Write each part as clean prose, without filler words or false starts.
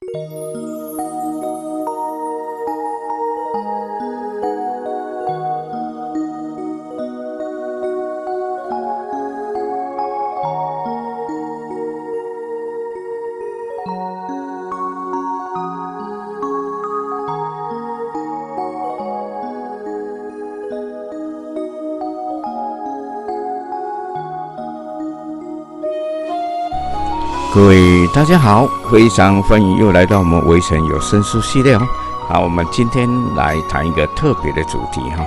各位大家好，非常欢迎又来到我们微尘有声书系列哦。好，我们今天来谈一个特别的主题哈，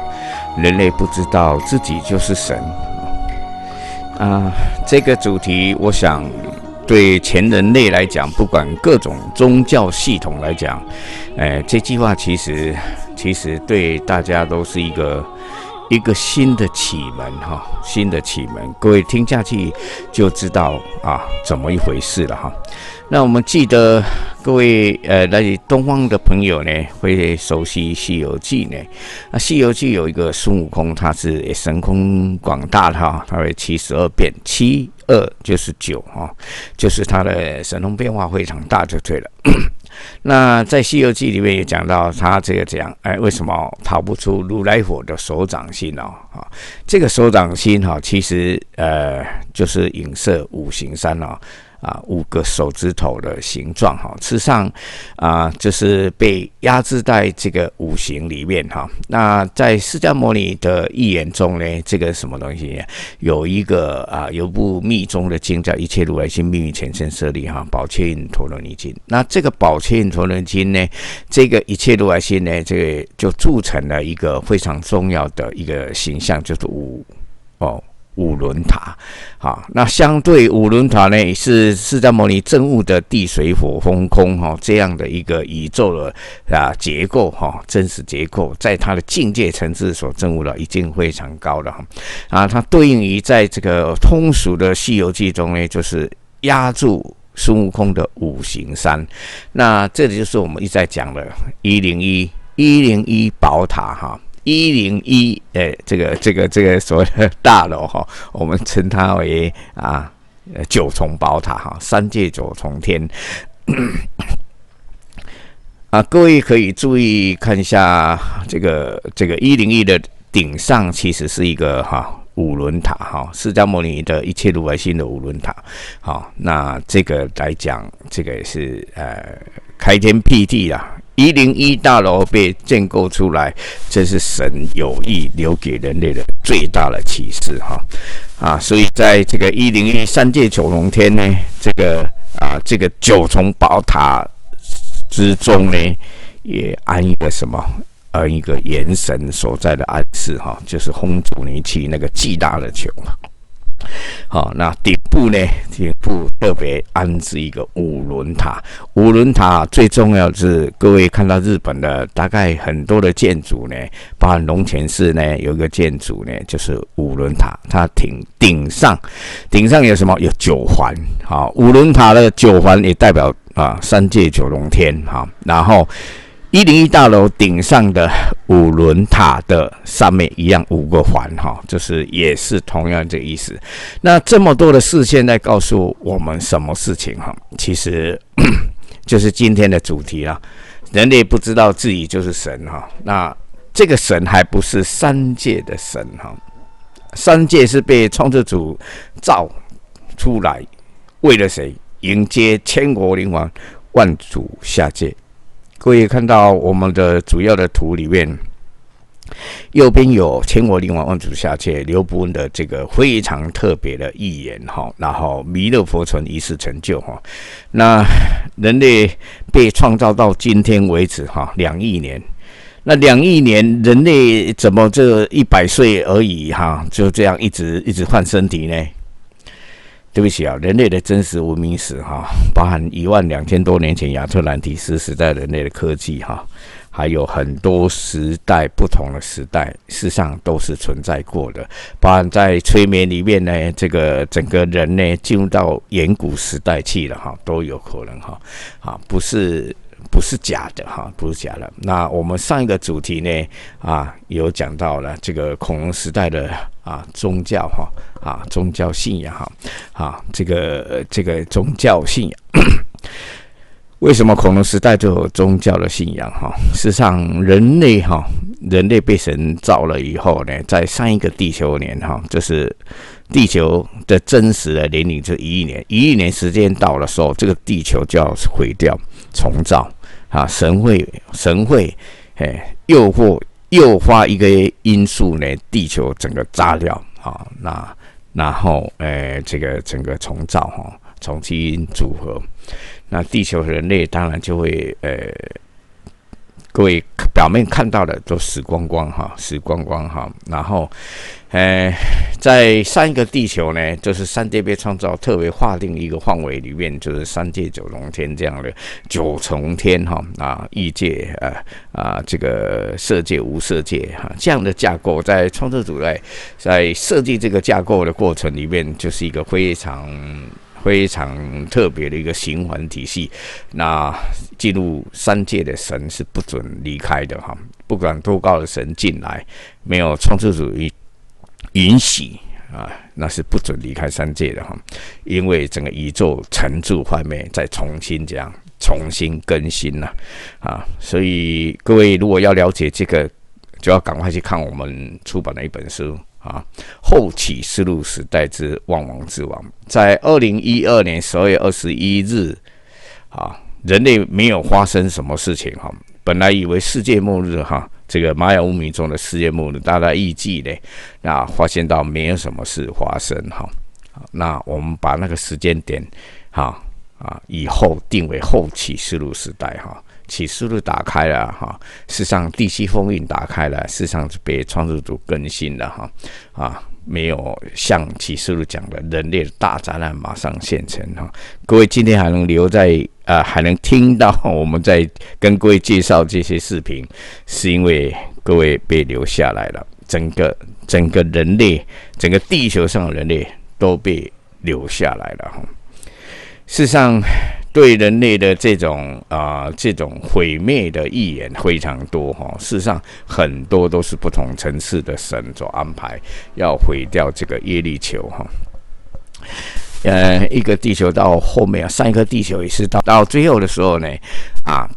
人类不知道自己就是神这个主题，我想对全人类来讲，不管各种宗教系统来讲，这句话其实对大家都是一个新的启门哈，新的启门，各位听下去就知道怎么一回事了哈。那我们记得各位来东方的朋友呢，会熟悉《西游记》呢。那《西游记》有一个孙悟空，他是神通广大的哈，他会72变，72就是9哈，就是他的神通变化非常大就对了。那在《西游记》里面也讲到他这个讲，为什么逃不出如来佛的手掌心哦？这个手掌心其实就是影射五行山5个手指头的形状事实上就是被压制在这个五行里面那在释迦牟尼的预言中呢，这个什么东西有一个有部密宗的经叫《一切如来心秘密全身舍利》宝切印陀罗尼经。那这个宝切印陀罗尼经呢，这个一切如来心呢，这个就铸成了一个非常重要的一个形象，就是五轮塔。那相对五轮塔呢，是释迦牟尼证悟的地水火风空这样的一个宇宙的结构真实结构，在它的境界层次所证悟的已经非常高了它对应于在这个通俗的《西游记》中呢，就是压住孙悟空的五行山。那这里就是我们一再讲的101宝塔101这个所谓的大楼我们称它为九重宝塔三界九重天各位可以注意看一下这个101的顶上其实是一个五轮塔释迦牟尼的一切如来心的五轮塔那这个来讲，这个是开天辟地101大楼被建构出来，这是神有意留给人类的最大的启示所以在这个101三界九重天呢，这个九重宝塔之中呢，也安一个什么？一个元神所在的暗示就是烘煮泥器那个巨大的球那顶部特别安置一个五轮塔。五轮塔最重要的是，各位看到日本的大概很多的建筑呢，包含龙泉寺呢，有一个建筑呢，就是五轮塔。它顶上有什么？有9环五轮塔的9环也代表三界九龙天然后101大楼顶上的五轮塔的上面一样5个环就是也是同样这个意思。那这么多的事现在告诉我们什么事情其实就是今天的主题啦。人类不知道自己就是神那这个神还不是三界的神三界是被创造主造出来，为了谁？迎接千国灵王万主下界。各位看到我们的主要的图里面，右边有千国灵王万主下界刘伯温的这个非常特别的预言然后弥勒佛存一世成就那人类被创造到今天为止2亿年，那2亿年人类怎么这100岁而已就这样一直换身体呢？对不起人类的真实文明史包含12000多年前亚特兰蒂斯时代人类的科技还有很多时代不同的时代，事实上都是存在过的。包含在催眠里面呢，这个整个人呢进入到远古时代去了都有可能不是假的不是假的。那我们上一个主题呢有讲到了这个恐龙时代的宗教宗教信仰这个宗教信仰为什么恐龙时代就有宗教的信仰？事实上，人类被神造了以后呢，在上一个地球年就是地球的真实的年龄就1亿年，1亿年时间到的时候，这个地球就要毁掉重造神会诱发一个因素呢，地球整个炸掉然后这个整个重造重新组合，那地球人类当然就会各位表面看到的都死光光然后在上一个地球呢，就是三界被创造特别划定一个范围里面，就是三界九重天这样的九重天异界这个色界无色界这样的架构，在创作主在设计这个架构的过程里面，就是一个非常特别的一个循环体系。那进入三界的神是不准离开的不管多高的神进来，没有创作主允许那是不准离开三界的因为整个宇宙沉住幻灭，再重新更新所以各位如果要了解这个，就要赶快去看我们出版的一本书后启示录时代之万王之王。在2012年12月21日人类没有发生什么事情本来以为世界末日这个玛雅文明中的世界末日，大家预计呢，那发现到没有什么事发生那我们把那个时间点以后定为后启示录时代启示录打开了事实上地西封印打开了，事实上是被创造主更新了没有像启示录讲的人类的大灾难马上现成各位今天还能留在还能听到我们在跟各位介绍这些视频，是因为各位被留下来了，整个人类，整个地球上的人类都被留下来了事实上，对人类的这种毁灭的预言非常多事实上，很多都是不同层次的神所安排，要毁掉这个耶利球一个地球到后面上一个地球也是到最后的时候呢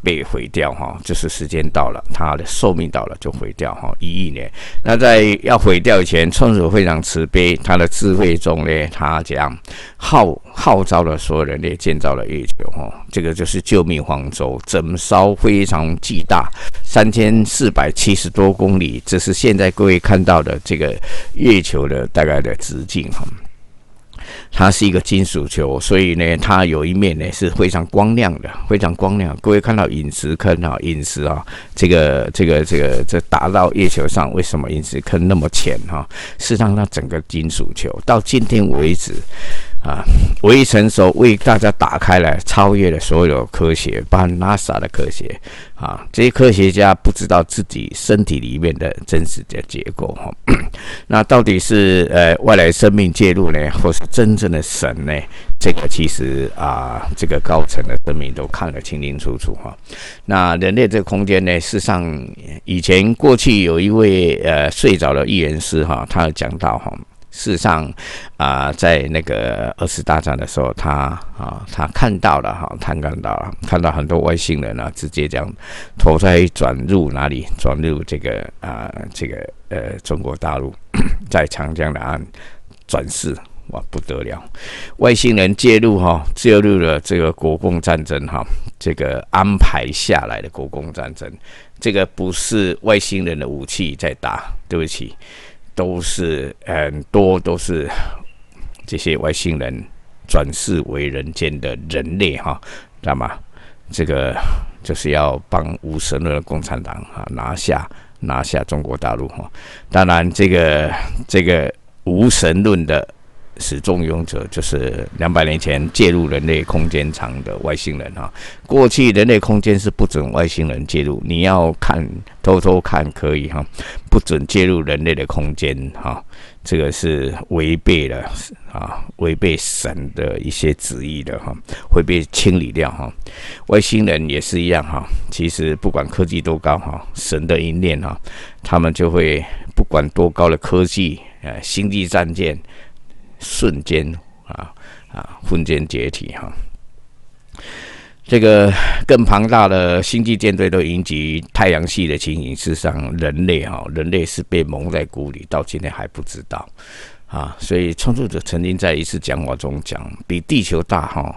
被毁掉就是时间到了，它的寿命到了就毁掉1亿年。那在要毁掉以前，创造主非常慈悲，他的智慧中呢，他这样号召了所有人类建造了月球这个就是救命方舟，整艘非常巨大，3470多公里，这是现在各位看到的这个月球的大概的直径它是一个金属球，所以呢，它有一面呢是非常光亮的，非常光亮。各位看到陨石坑这打到月球上，为什么陨石坑那么浅事实上，它整个金属球到今天为止唯一成熟，为大家打开了，超越了所有科学，包含 NASA 的科学这些科学家不知道自己身体里面的真实的结构那到底是外来生命介入呢，或是真正的神呢？这个其实这个高层的生命都看得清清楚楚那人类这个空间呢，事实上以前过去有一位睡着的预言师他有讲到事实上在那个二次大战的时候，他看到了看到很多外星人直接这样投胎转入哪里？转入这个中国大陆，在长江的岸转世。哇，不得了！外星人介入了这个国共战争这个安排下来的国共战争，这个不是外星人的武器在打，对不起，都是很多都是这些外星人转世为人间的人类知道吗？这个就是要帮无神论的共产党拿下中国大陆当然，这个无神论的始终拥者就是200年前介入人类空间场的外星人过去人类空间是不准外星人介入，你要看偷偷看可以不准介入人类的空间这个是违背了违背神的一些旨意的会被清理掉外星人也是一样其实不管科技多高神的一念他们就会不管多高的科技星际战舰瞬间瞬间解体这个更庞大的星际舰队都引起太阳系的情形，事实上人类是被蒙在鼓里，到今天还不知道啊。所以创作者曾经在一次讲话中讲，比地球大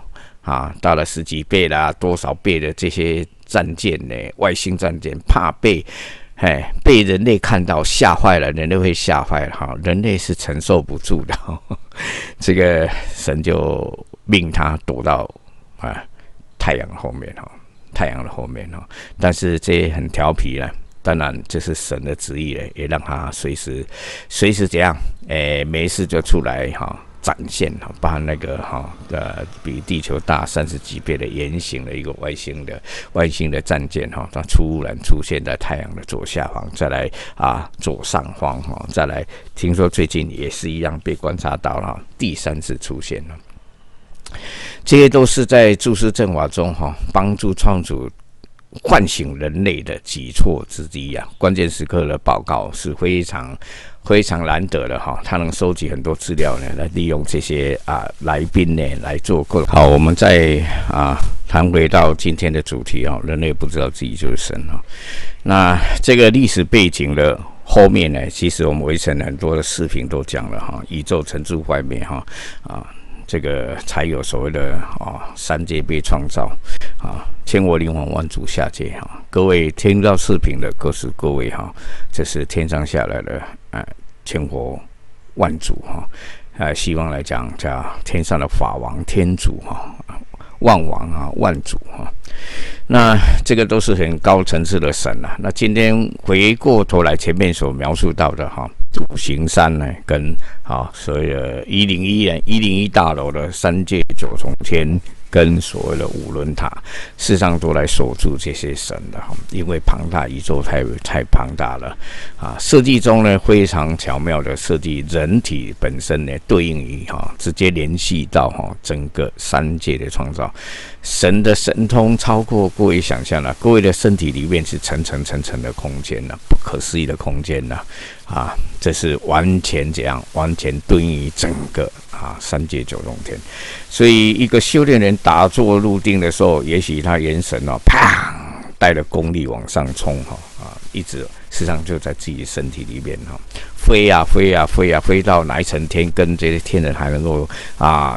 大了10几倍啦，多少倍的这些战舰呢？外星战舰怕被人类看到吓坏了，人类会吓坏了人类是承受不住的这个神就命他躲到太阳后面但是这也很调皮了。当然，这是神的旨意也让他随时怎样，没事就出来展现把那个比地球大30几倍的圆形的一个外星的战舰它突然出现在太阳的左下方，再来左上方再来，听说最近也是一样被观察到了第3次出现了。这些都是在诸事正法中帮助创主唤醒人类的举措之一啊！关键时刻的报告是非常难得的他能收集很多资料呢，来利用这些来宾呢来做沟通。好，我们再谈回到今天的主题人类不知道自己就是神那这个历史背景的后面呢，其实我们围城很多的视频都讲了宇宙沉住外面这个才有所谓的三界被创造千国灵魂万主下界各位听到视频的各是各位这是天上下来的千国万主希望来讲叫天上的法王天主万王万主那这个都是很高层次的神那今天回过头来前面所描述到的五行山呢，跟所谓的101大楼的3界9重天，跟所谓的5轮塔，事实上都来守住这些神的因为庞大宇宙太庞大了设计中呢非常巧妙的设计人体本身呢对应于直接联系到整个3界的创造。神的神通超过各位想象了，各位的身体里面是层层的空间不可思议的空间这是完全对应于整个3界9重天。所以一个修炼人打坐入定的时候，也许他元神砰带着功力往上冲一直事实上就在自己身体里面飞到哪一层天，跟这些天人还能够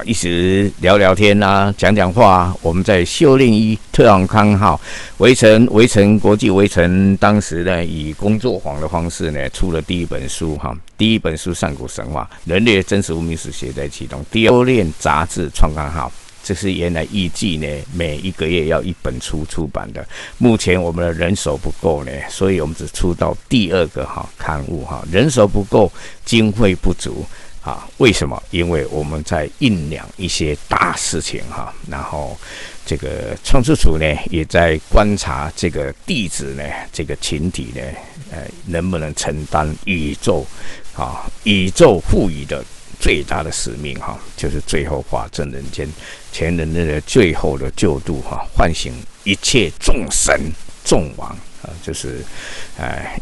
一直聊天讲话我们在修炼1特昂康号围城国际围城，当时呢以工作坊的方式呢出了第一本书上古神话人类的真实无名史写在其中，第二修炼杂志创刊号，这是原来预计呢每1个月要1本出版的，目前我们的人手不够呢，所以我们只出到第2个刊物人手不够，经费不足为什么？因为我们在酝酿一些大事情然后这个创世主呢也在观察这个弟子呢这个群体呢能不能承担宇宙赋予的最大的使命就是最后化正人间，全人类的最后的救度唤醒一切众神众王就是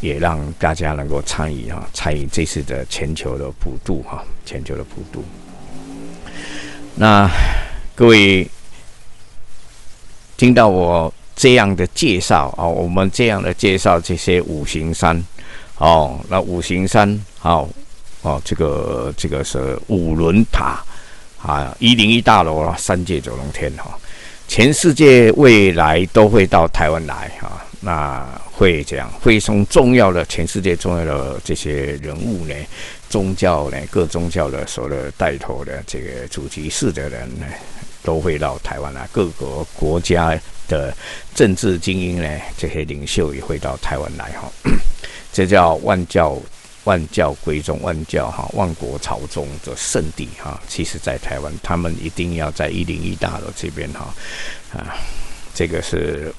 也让大家能够参与这次的全球的普渡那各位听到我这样的介绍我们这样的介绍这些五行山那五行山这个是5轮塔101大楼3界9重天全世界未来都会到台湾来那会这样，会从全世界重要的这些人物呢，宗教呢，各宗教的所有的带头的这个主题式的人呢，都会到台湾来，各个国家的政治精英呢，这些领袖也会到台湾来这叫万教归宗，万国朝宗的圣地其实在台湾，他们一定要在101大楼这边这个是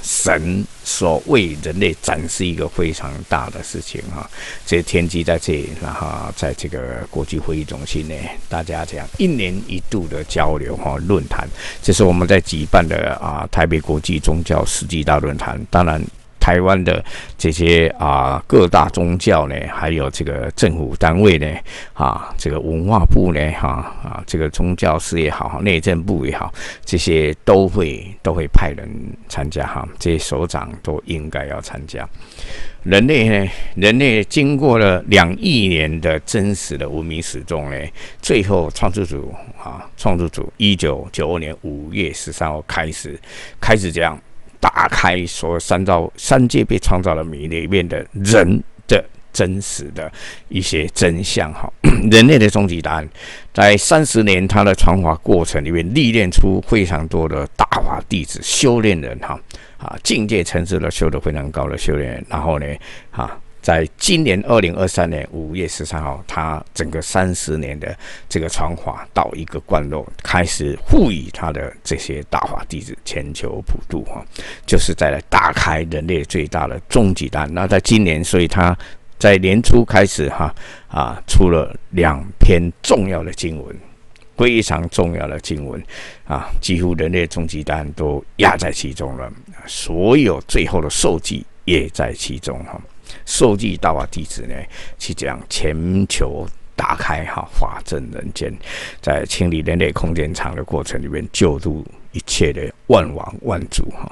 神所为人类展示一个非常大的事情这些天机在这里，然后在这个国际会议中心呢，大家这样1年1度的交流论坛，这是我们在举办的台北国际宗教世纪大论坛。当然台湾的这些各大宗教呢，还有这个政府单位呢，这个文化部呢，这个宗教司也好，内政部也好，这些都会派人参加哈，这些首长都应该要参加。人类经过了2亿年的真实的文明史中呢，最后创造主1992年5月13号开始这样打开所有三界被创造的谜里面的人的真实的一些真相哈。人类的终极答案，在30年他的传法过程里面，历练出非常多的大法弟子、修炼人哈。境界层次的修得非常高的修炼人，然后呢，在今年2023年5月13号，他整个30年的这个传法到一个段落，开始赋予他的这些大法弟子全球普渡哈，就是在来打开人类最大的终极答案。那在今年，所以他在年初开始出了2篇重要的经文。非常重要的经文几乎人类终极答案都压在其中了，所有最后的受记也在其中哈。受记大法弟子呢，去讲全球打开法正人间，在清理人类空间场的过程里面，救度一切的万王万主哈。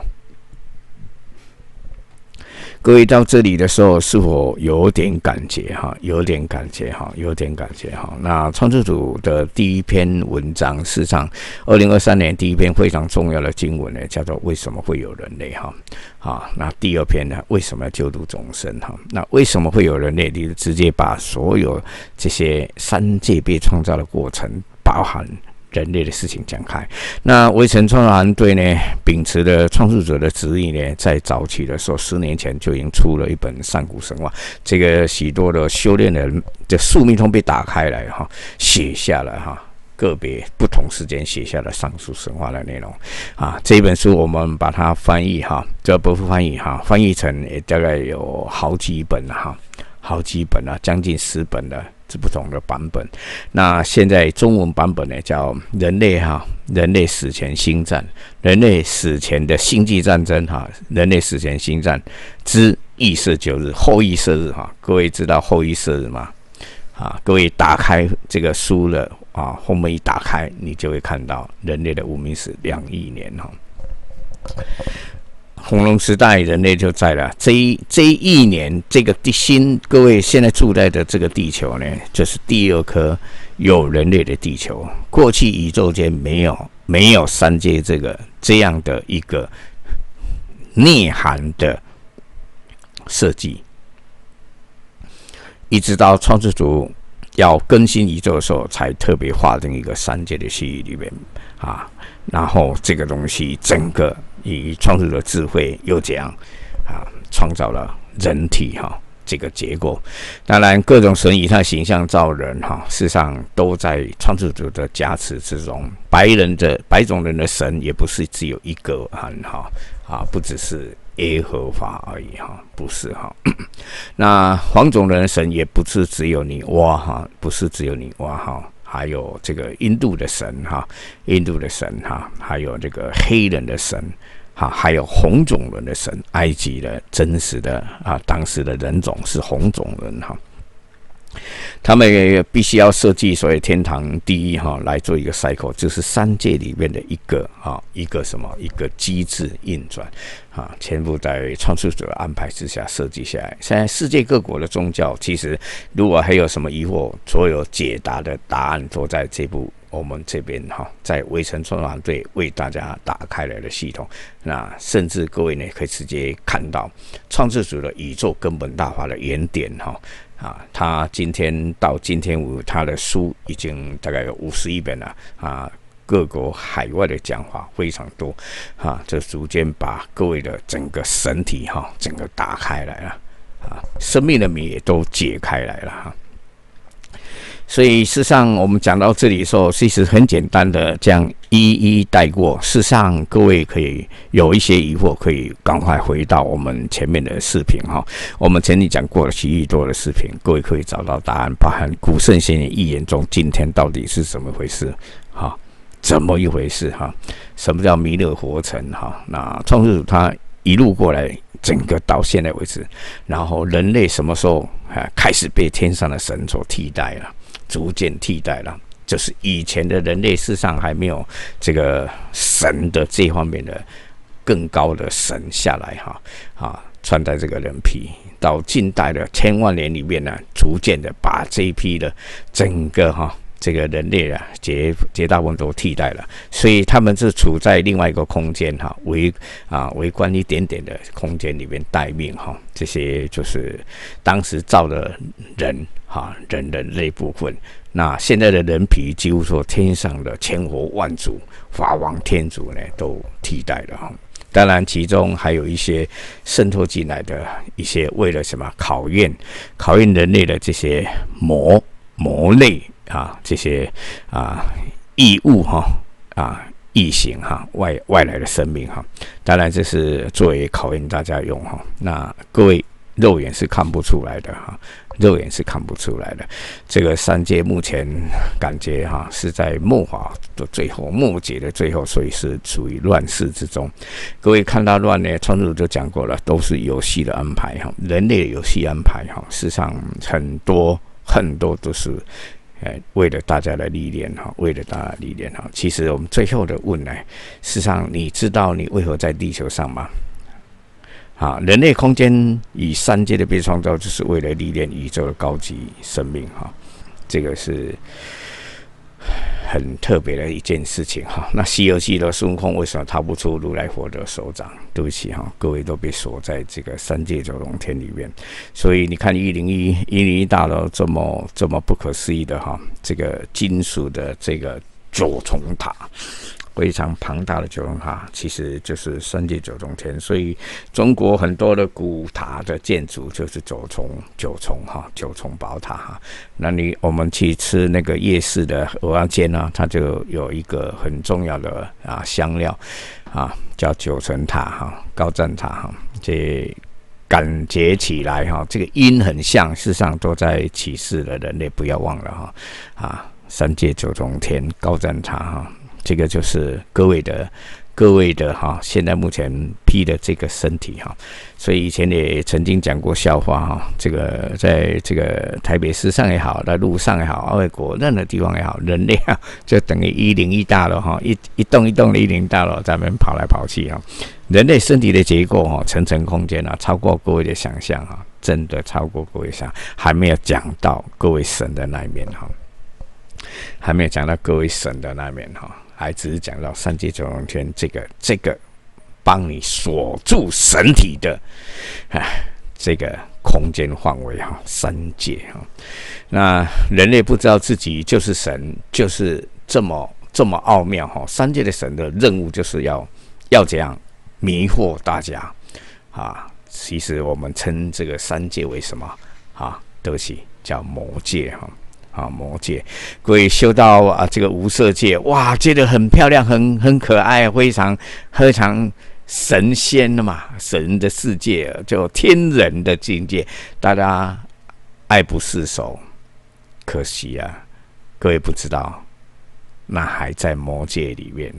各位到这里的时候，是否有点感觉哈？有点感觉哈。那创世主的第一篇文章，事实上，2023年第一篇非常重要的经文呢，叫做“为什么会有人类”哈。那第2篇呢，为什么要救度众生哈？那为什么会有人类？你直接把所有这些三界被创造的过程，包含人类的事情讲开。那微尘创造团队呢，秉持了创世者的旨意呢，在早期的时候，10年前就已经出了一本《上古神话》，这个许多的修炼人的宿命通被打开来哈，写下了个别不同时间写下了上述神话的内容这一本书我们把它翻译这不是翻译翻译成也大概有好几本将近10本了。不同的版本，那现在中文版本呢叫人类史前星战，人类史前的星际战争人类史前星战之羿射9日，后羿射日各位知道后羿射日吗？各位打开这个书了后面一打开，你就会看到人类的文明史2亿年恐龙时代，人类就在了这一亿年，这个各位现在住在的这个地球呢，就是第2颗有人类的地球。过去宇宙间没有三界这样的一个内涵的设计，一直到创世主要更新宇宙的时候，才特别划定一个三界的区域里面然后这个东西整个以创世者的智慧又这样创造了人体这个结构。当然各种神以他的形象造人事实上都在创世主的加持之中。白种人的神也不是只有一个不只是耶和华而已不是那黄种人的神也不是只有女娲不是只有女娲还有这个印度的神还有这个黑人的神还有红种人的神。埃及的真实的当时的人种是红种人他们也必须要设计所谓天堂地狱来做一个 cycle， 就是三界里面的一个机制运转全部在创世者的安排之下设计下来。现在世界各国的宗教，其实如果还有什么疑惑，所有解答的答案都在我们这边在微尘创造团队为大家打开来的系统。那甚至各位呢可以直接看到创世主的宇宙根本大法的原点他今天他的书已经大概有51本了各国海外的讲法非常多这逐渐把各位的整个神体整个打开来了生命的谜也都解开来了所以事实上我们讲到这里的时候，其实很简单的这样一一带过。事实上各位可以有一些疑惑，可以赶快回到我们前面的视频我们前面讲过了7亿多的视频，各位可以找到答案，包含古圣先贤预言中今天到底是怎么回事怎么一回事什么叫弥勒活成那创世主他一路过来整个到现在为止，然后人类什么时候开始被天上的神所替代了，逐渐替代了。就是以前的人类世上还没有这个神的这方面的更高的神下来穿戴这个人皮，到近代的千万年里面呢，逐渐的把这一批的整个这个人类绝大部分都替代了，所以他们是处在另外一个空间微观一点点的空间里面待命这些就是当时造的人人类部分。那现在的人皮几乎说天上的千佛万主、法王天主呢都替代了当然，其中还有一些渗透进来的一些为了什么考验人类的这些魔类这些异物异形外来的生命当然这是作为考验大家用那各位肉眼是看不出来的肉眼是看不出来的。这个三界目前感觉是在末法的最后，末节的最后，所以是处于乱世之中。各位看到乱呢，创世主就讲过了，都是游戏的安排人类的游戏安排事实上很多都是为了大家的历练为了大家的历练其实我们最后的问呢，事实上你知道你为何在地球上吗？人类空间以三界的被创造，就是为了历练宇宙的高级生命这个是很特别的一件事情那《西游记》的孙悟空为什么逃不出如来佛的手掌？对不起各位都被锁在这个三界九龙天里面。所以你看101大楼这么不可思议的这个金属的这个九重塔。非常庞大的九重塔，其实就是三界九重天，所以中国很多的古塔的建筑就是九重宝塔那我们去吃那个夜市的蚵仔煎它就有一个很重要的香料叫九层塔高站塔这感觉起来这个音很像，事实上都在启示了人类不要忘了三界九重天高站塔这个就是各位的现在目前披的这个身体所以以前也曾经讲过笑话这个在这个台北市上也好，在路上也好，外国任何地方也好，人类就等于101大楼一栋一栋的101大楼在那边跑来跑去人类身体的结构层层空间超过各位的想象真的超过各位想象，还没有讲到各位神的那一面还没有讲到各位神的那一面还只是讲到三界九龙天这个帮你锁住神体的这个空间范围三界那人类不知道自己就是神，就是这么奥妙三界的神的任务就是要这样迷惑大家其实我们称这个三界为什么对不起，叫魔界魔界。各位修到这个无色界，哇，觉得很漂亮，很可爱，非常神仙的嘛，神的世界，就天人的境界，大家爱不释手。可惜各位不知道，那还在魔界里面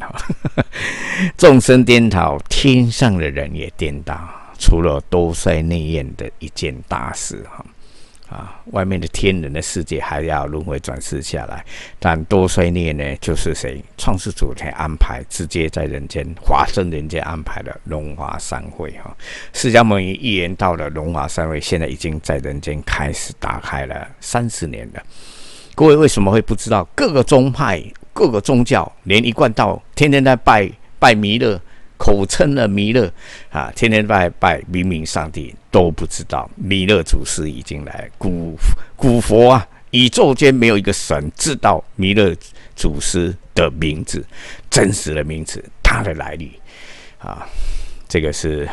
众生颠倒，天上的人也颠倒，除了多衰内验的一件大事外面的天人的世界还要轮回转世下来，但多衰孽呢，就是谁？创世主才安排，直接在人间化身人间安排了龙华三会释迦牟尼预言到了龙华三会，现在已经在人间开始打开了30年了。各位为什么会不知道？各个宗派、各个宗教，连一贯道天天在拜弥勒。口称了弥勒天天拜明明上帝，都不知道弥勒祖师已经来。古佛宇宙间没有一个神知道弥勒祖师的名字，真实的名字，他的来历这个是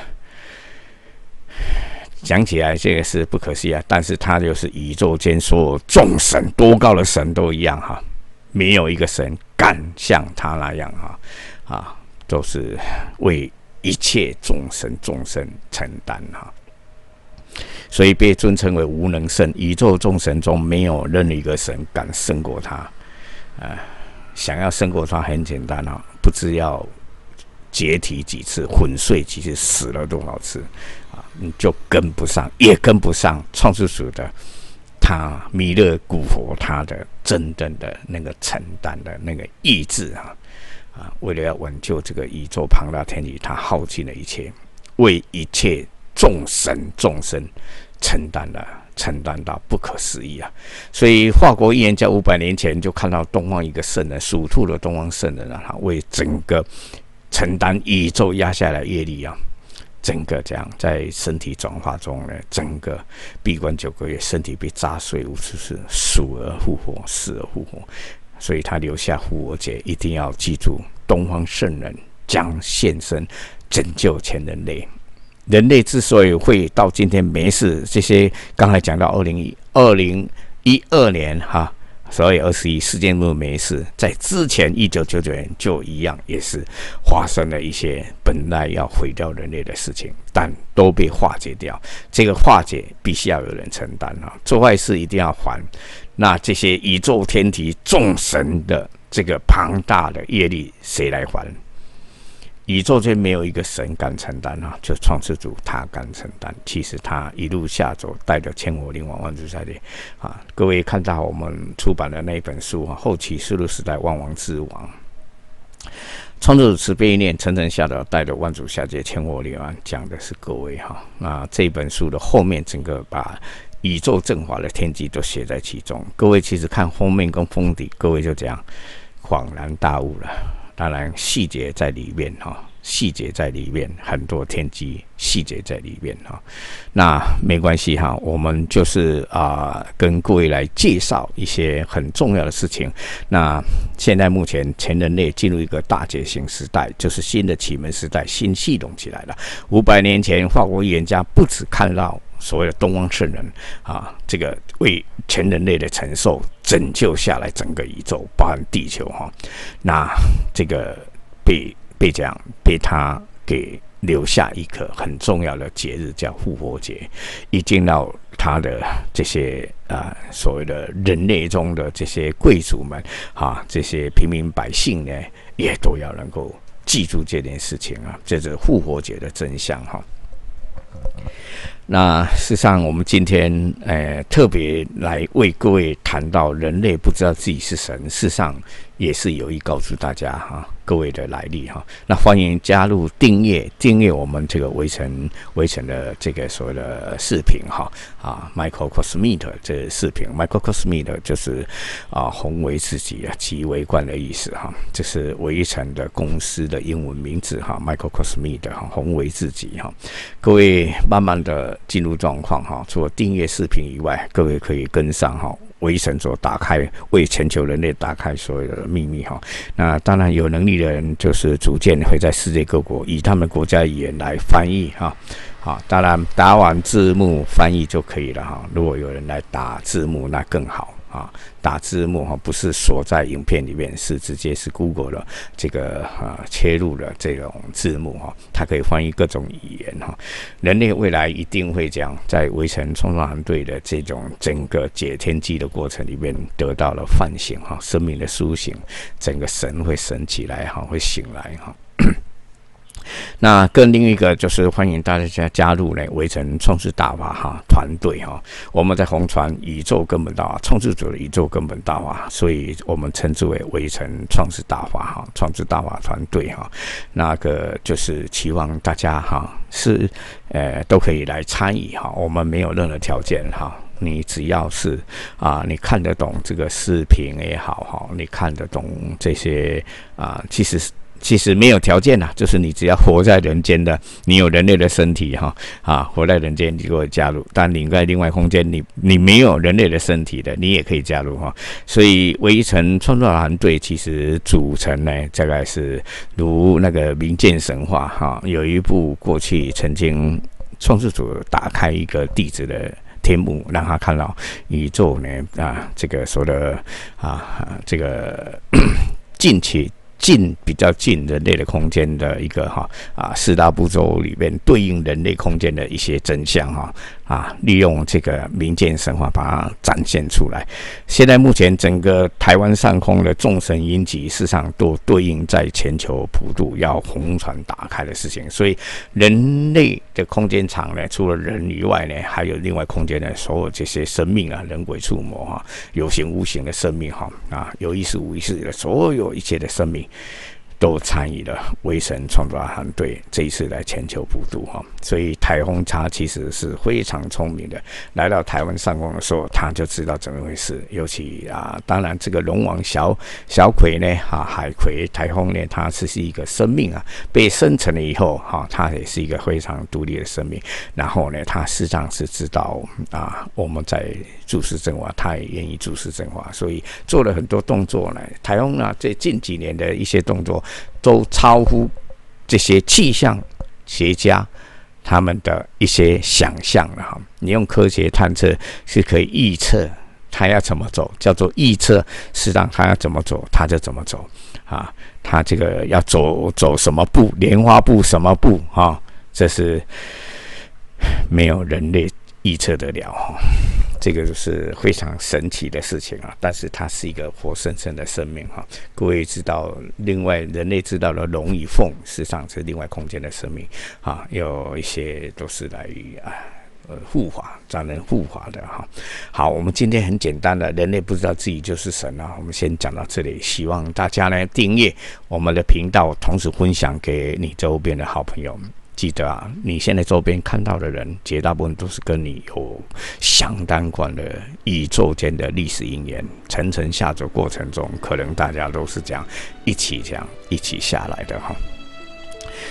讲起来这个是不可思议但是他就是宇宙间所有众神，多高的神都一样没有一个神敢像他那样都是为一切众生承担所以被尊称为无能圣。宇宙众神中没有任何一个神敢胜过他想要胜过他很简单不知要解体几次，粉碎几次，死了多少次你就跟不上，也跟不上创世主的他弥勒古佛他的真正的那个承担的那个意志为了要挽救这个宇宙庞大天体，他耗尽了一切，为一切众生承担到不可思议所以华国预言家500年前就看到东方一个圣人，属兔的东方圣人他为整个承担宇宙压下来业力整个这样在身体转化中呢，整个闭关9个月，身体被炸碎无数次，死而复活，死而复活。所以他留下复活节，一定要记住，东方圣人将现身拯救全人类。人类之所以会到今天没事，这些刚才讲到2012年12月21世界末日没事，在之前1999年就一样，也是发生了一些本来要毁掉人类的事情，但都被化解掉。这个化解必须要有人承担做坏事一定要还。那这些宇宙天体众神的这个庞大的业力，谁来还？宇宙间没有一个神敢承担就创世主他敢承担。其实他一路下走，带着千火灵王万主在列各位看到我们出版的那一本书后启示录时代万王之王，创世主慈悲一念，层层下导，带着万主下界，千火灵王讲的是各位那这本书的后面整个把宇宙正法的天机都写在其中。各位其实看封面跟封底，各位就这样恍然大悟了。当然细节在里面细节在里面，很多天机细节在里面那没关系我们就是跟各位来介绍一些很重要的事情。那现在目前全人类进入一个大觉醒时代，就是新的启蒙时代，新系统起来了。500年前法国预言家不只看到所谓的东方圣人这个为全人类的承受拯救下来整个宇宙，包含地球那这个被他给留下一个很重要的节日，叫复活节。一进到他的这些所谓的人类中的这些贵族们这些平民百姓呢，也都要能够记住这件事情这是复活节的真相那事实上，我们今天特别来为各位谈到人类不知道自己是神，事实上也是有意告诉大家各位的来历那欢迎加入订阅我们这个围城的这个所谓的视频Microcosm 这视频 Microcosm 就是宏为自己极为观的意思这是围城的公司的英文名字Microcosm 的宏为自己各位慢慢的进入状况除了订阅视频以外，各位可以跟上围城所打开，为全球人类打开所有的秘密那当然有能力的人就是逐渐会在世界各国以他们国家语言来翻译当然打完字幕翻译就可以了如果有人来打字幕那更好打字幕不是锁在影片里面，是直接是 Google 的这个切入的这种字幕它可以翻译各种语言人类未来一定会这样，在围城创造团队的这种整个解天机的过程里面得到了唤醒生命的苏醒，整个神会神起来会醒来那跟另一个就是欢迎大家加入围城创世大法团队我们在弘传宇宙根本大法，创世主的宇宙根本大法，所以我们称之为围城创世大法创世大法团队那个就是期望大家是都可以来参与我们没有任何条件你只要是你看得懂这个视频也好你看得懂这些其实没有条件就是你只要活在人间的，你有人类的身体活在人间，你就会加入。但你在另外空间，你没有人类的身体的，你也可以加入所以围城创作团队其实组成呢，大概是如那个民间神话有一部过去曾经创世主打开一个地址的天幕，让他看到宇宙呢这个说的这个比较近人类的空间的一个四大步骤里面对应人类空间的一些真相利用这个民间神话把它展现出来。现在目前整个台湾上空的众神云集，事实上都对应在全球普渡要红船打开的事情。所以人类的空间场呢，除了人以外呢，还有另外空间的所有这些生命人鬼触摸有形无形的生命有意识无意识的所有一切的生命，都参与了微神创作团队这一次来全球普渡所以台风他其实是非常聪明的，来到台湾上空的时候，他就知道怎么回事。尤其当然这个龙王小葵呢海葵台风呢，它是一个生命被生成了以后它也是一个非常独立的生命。然后呢，它事实上是知道我们在注视正法，他也愿意注视正法，所以做了很多动作呢。台风这近几年的一些动作都超乎这些气象学家他们的一些想象了你用科学探测是可以预测他要怎么走，叫做预测，事实上他要怎么走他就怎么走他这个要走什么步，莲花步什么步这是没有人类预测得了这个就是非常神奇的事情但是它是一个活生生的生命各位知道，另外人类知道的龙与凤，事实上是另外空间的生命有一些都是来于护法，让人护法的好，我们今天很简单的，人类不知道自己就是神我们先讲到这里。希望大家呢订阅我们的频道，同时分享给你周边的好朋友。记得你现在周边看到的人，绝大部分都是跟你有相当广的宇宙间的历史因缘，层层下走过程中，可能大家都是这样一起下来的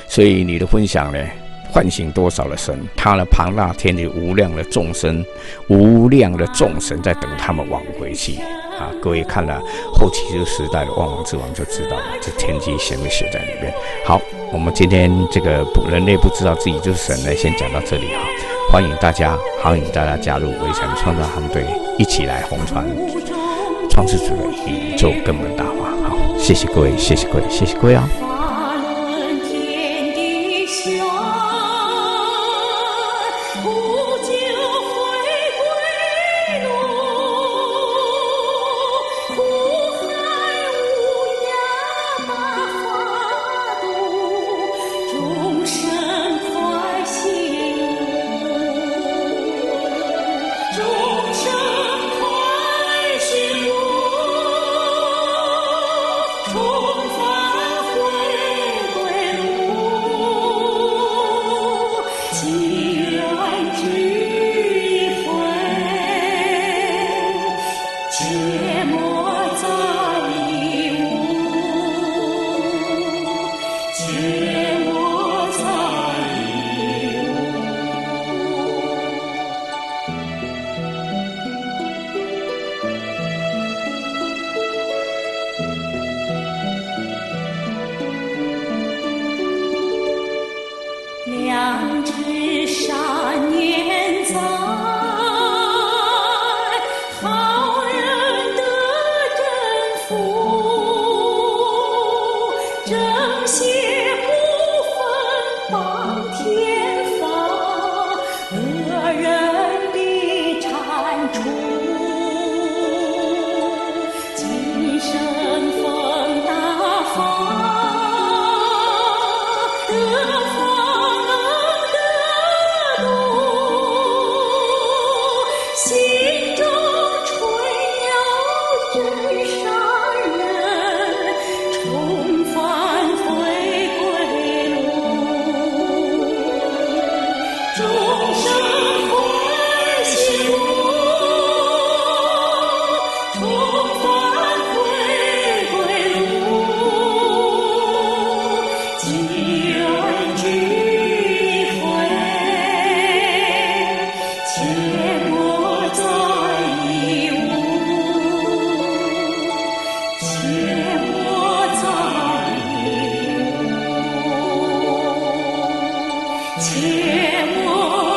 所以你的分享呢，唤醒多少的神，他的庞大天地无量的众生，无量的众神在等他们往回去各位看了后期这个时代的万王之王就知道了，这天机写没写在里面。好，我们今天这个人类不知道自己就是神呢，先讲到这里欢迎大家加入微神创造团队，一起来红传创世主的宇宙根本大法。好，谢谢各位，谢谢各位，谢谢各位两只善念在，好人得真福，正邪不分帮天法，恶人必铲除，今生逢大法。切莫